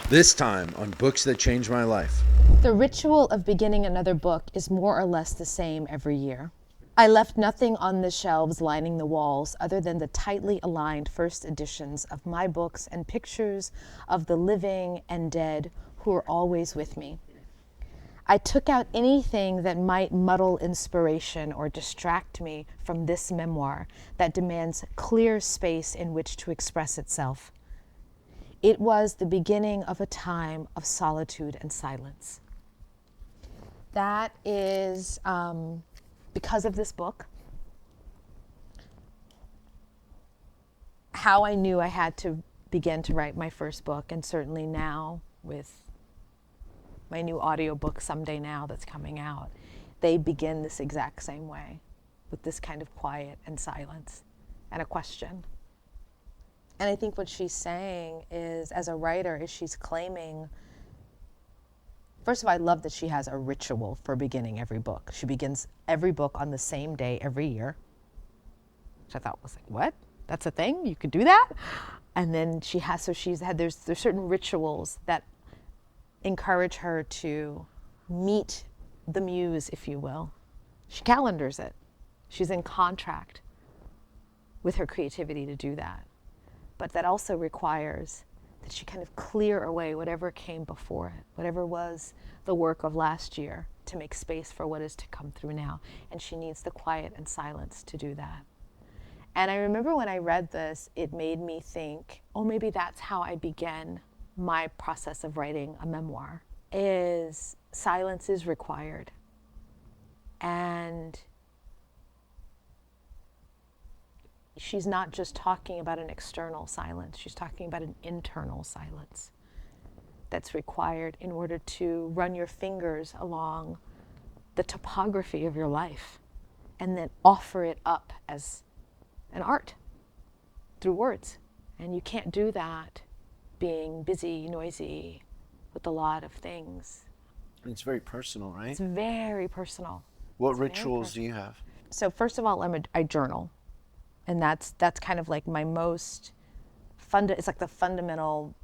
This time on Books That Changed My Life. The ritual of beginning another book is more or less the same every year. I left nothing on the shelves lining the walls other than the tightly aligned first editions of my books and pictures of the living and dead who are always with me. I took out anything that might muddle inspiration or distract me from this memoir that demands clear space in which to express itself. It was the beginning of a time of solitude and silence. That is because of this book, how I knew I had to begin to write my first book, and certainly now with my new audiobook, Someday Now, that's coming out, they begin this exact same way, with this kind of quiet and silence and a question. And I think what she's saying is, as a writer, is she's claiming, first of all, I love that she has a ritual for beginning every book. She begins every book on the same day every year, which I thought was like, what? That's a thing? You could do that? And then she has, so she's had, there's certain rituals that encourage her to meet the muse, if you will. She calendars it. She's in contract with her creativity to do that. But that also requires that she kind of clear away whatever came before it, whatever was the work of last year, to make space for what is to come through now. And she needs the quiet and silence to do that. And I remember when I read this, it made me think, oh, maybe that's how I began my process of writing a memoir, is silence is required. And she's not just talking about an external silence, she's talking about an internal silence that's required in order to run your fingers along the topography of your life and then offer it up as an art through words. And you can't do that being busy, noisy, with a lot of things. It's very personal, right? It's very personal. What rituals do you have? So first of all, I journal. And that's kind of like my most it's like the fundamental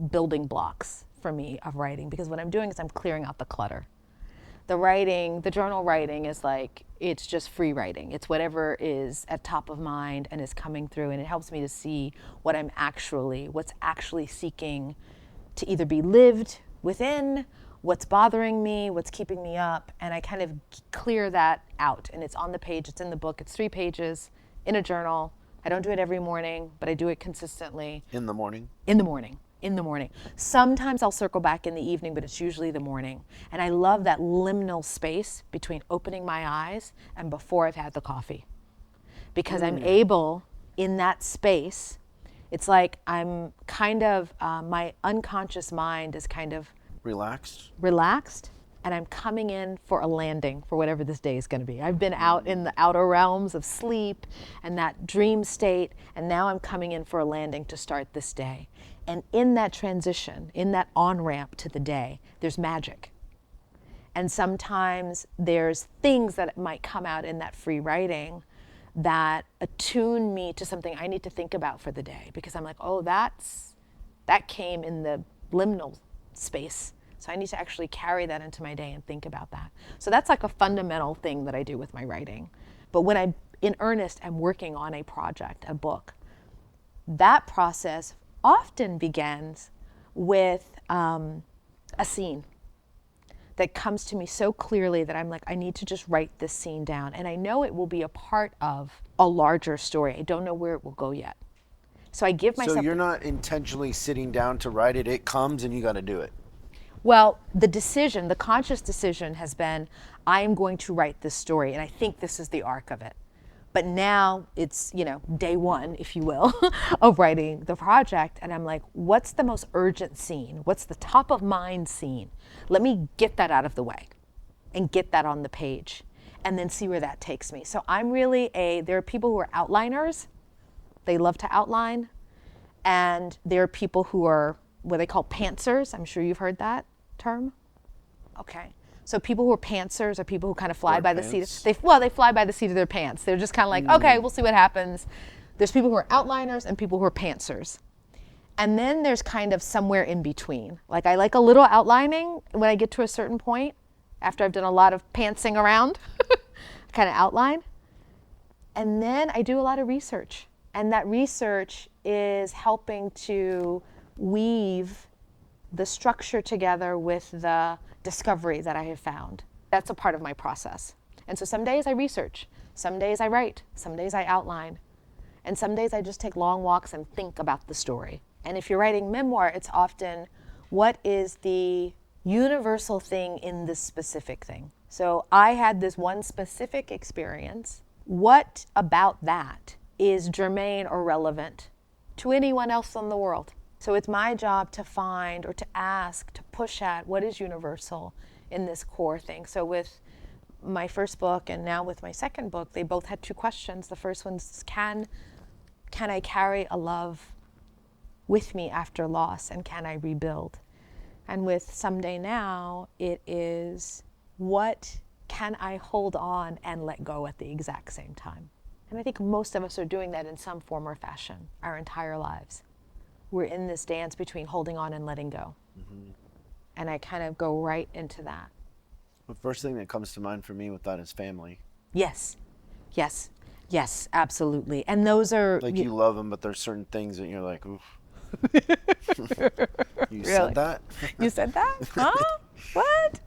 building blocks for me of writing, because what I'm doing is I'm clearing out the clutter. The journal writing is like, it's just free writing. It's whatever is at top of mind and is coming through, and it helps me to see what's actually seeking to either be lived within, what's bothering me, what's keeping me up, and I kind of clear that out. And it's on the page, it's in the book, it's 3 pages. In a journal. I don't do it every morning, but I do it consistently. In the morning? In the morning. Sometimes I'll circle back in the evening, but it's usually the morning. And I love that liminal space between opening my eyes and before I've had the coffee. Because I'm able, in that space, it's like I'm kind of, my unconscious mind is kind of relaxed, and I'm coming in for a landing for whatever this day is going to be. I've been out in the outer realms of sleep and that dream state, and now I'm coming in for a landing to start this day. And in that transition, in that on-ramp to the day, there's magic. And sometimes there's things that might come out in that free writing that attune me to something I need to think about for the day, because I'm like, oh, that came in the liminal space. So I need to actually carry that into my day and think about that. So that's like a fundamental thing that I do with my writing. But when I'm in earnest, I'm working on a project, a book, that process often begins with a scene that comes to me so clearly that I'm like, I need to just write this scene down. And I know it will be a part of a larger story. I don't know where it will go yet. So I give myself... So you're not intentionally sitting down to write it. It comes and you got to do it. Well, the conscious decision has been, I am going to write this story, and I think this is the arc of it. But now it's, day one, if you will, of writing the project, and I'm like, what's the most urgent scene? What's the top of mind scene? Let me get that out of the way and get that on the page, and then see where that takes me. So I'm really there are people who are outliners. They love to outline. And there are people who are what they call pantsers. I'm sure you've heard that term. Okay. So people who are pantsers are people who kind of fly by the seat. They fly by the seat of their pants. They're just kind of like, okay, we'll see what happens. There's people who are outliners and people who are pantsers. And then there's kind of somewhere in between. Like I like a little outlining when I get to a certain point, after I've done a lot of pantsing around, kind of outline. And then I do a lot of research. And that research is helping to weave the structure together with the discovery that I have found. That's a part of my process. And so some days I research, some days I write, some days I outline, and some days I just take long walks and think about the story. And if you're writing memoir, it's often, what is the universal thing in this specific thing? So I had this one specific experience. What about that is germane or relevant to anyone else in the world? So it's my job to find or to ask, to push at what is universal in this core thing. So with my first book and now with my second book, they both had two questions. The first one's, can I carry a love with me after loss, and can I rebuild? And with Someday Now, it is, what can I hold on and let go at the exact same time? And I think most of us are doing that in some form or fashion our entire lives. We're in this dance between holding on and letting go. Mm-hmm. And I kind of go right into that. The first thing that comes to mind for me with that is family. Yes, yes, yes, absolutely. And those are... Like you love them, but there's certain things that you're like, oof. You Really? said that? You said that? Huh? What?